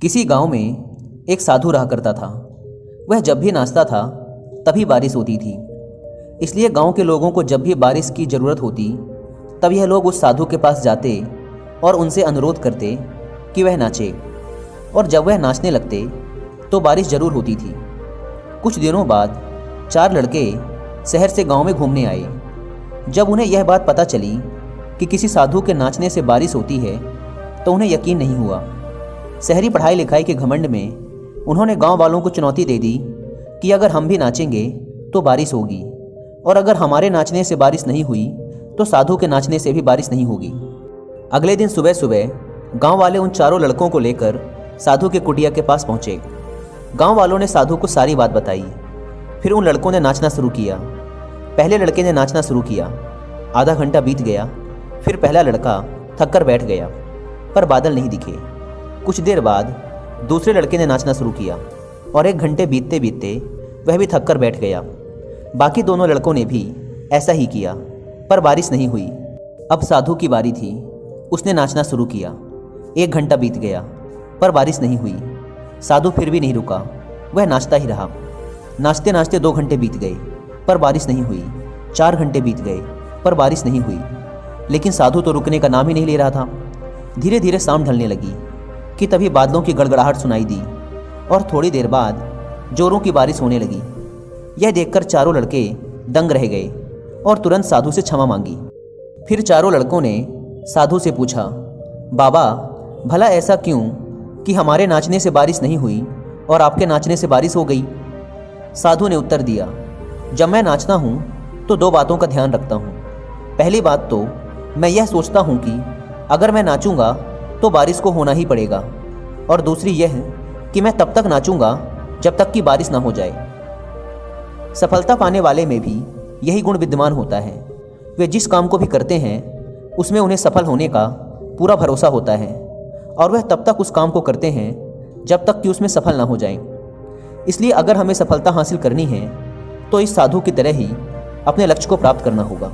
किसी गांव में एक साधु रहा करता था। वह जब भी नाचता था तभी बारिश होती थी। इसलिए गांव के लोगों को जब भी बारिश की ज़रूरत होती तब यह लोग उस साधु के पास जाते और उनसे अनुरोध करते कि वह नाचे, और जब वह नाचने लगते तो बारिश ज़रूर होती थी। कुछ दिनों बाद 4 लड़के शहर से गांव में घूमने आए। जब उन्हें यह बात पता चली कि किसी साधु के नाचने से बारिश होती है तो उन्हें यकीन नहीं हुआ। शहरी पढ़ाई लिखाई के घमंड में उन्होंने गांव वालों को चुनौती दे दी कि अगर हम भी नाचेंगे तो बारिश होगी, और अगर हमारे नाचने से बारिश नहीं हुई तो साधु के नाचने से भी बारिश नहीं होगी। अगले दिन सुबह सुबह गांव वाले उन चारों लड़कों को लेकर साधु के कुटिया के पास पहुंचे। गांव वालों ने साधु को सारी बात बताई। फिर उन लड़कों ने नाचना शुरू किया। पहले लड़के ने नाचना शुरू किया। आधा घंटा बीत गया। फिर पहला लड़का थक कर बैठ गया, पर बादल नहीं दिखे। कुछ देर बाद दूसरे लड़के ने नाचना शुरू किया, और 1 घंटे बीतते बीतते वह भी थक कर बैठ गया। बाकी दोनों लड़कों ने भी ऐसा ही किया, पर बारिश नहीं हुई। अब साधु की बारी थी। उसने नाचना शुरू किया। 1 घंटा बीत गया, पर बारिश नहीं हुई। साधु फिर भी नहीं रुका, वह नाचता ही रहा। नाचते नाचते 2 घंटे बीत गए, पर बारिश नहीं हुई। 4 घंटे बीत गए, पर बारिश नहीं हुई। लेकिन साधु तो रुकने का नाम ही नहीं ले रहा था। धीरे धीरे शाम ढलने लगी कि तभी बादलों की गड़गड़ाहट सुनाई दी, और थोड़ी देर बाद जोरों की बारिश होने लगी। यह देखकर चारों लड़के दंग रह गए और तुरंत साधु से क्षमा मांगी। फिर चारों लड़कों ने साधु से पूछा, बाबा, भला ऐसा क्यों कि हमारे नाचने से बारिश नहीं हुई और आपके नाचने से बारिश हो गई? साधु ने उत्तर दिया, जब मैं नाचता हूँ तो 2 बातों का ध्यान रखता हूँ। पहली बात तो मैं यह सोचता हूँ कि अगर मैं नाचूंगा तो बारिश को होना ही पड़ेगा, और दूसरी यह कि मैं तब तक नाचूंगा जब तक कि बारिश ना हो जाए। सफलता पाने वाले में भी यही गुण विद्यमान होता है। वे जिस काम को भी करते हैं उसमें उन्हें सफल होने का पूरा भरोसा होता है, और वह तब तक उस काम को करते हैं जब तक कि उसमें सफल ना हो जाएं। इसलिए अगर हमें सफलता हासिल करनी है तो इस साधु की तरह ही अपने लक्ष्य को प्राप्त करना होगा।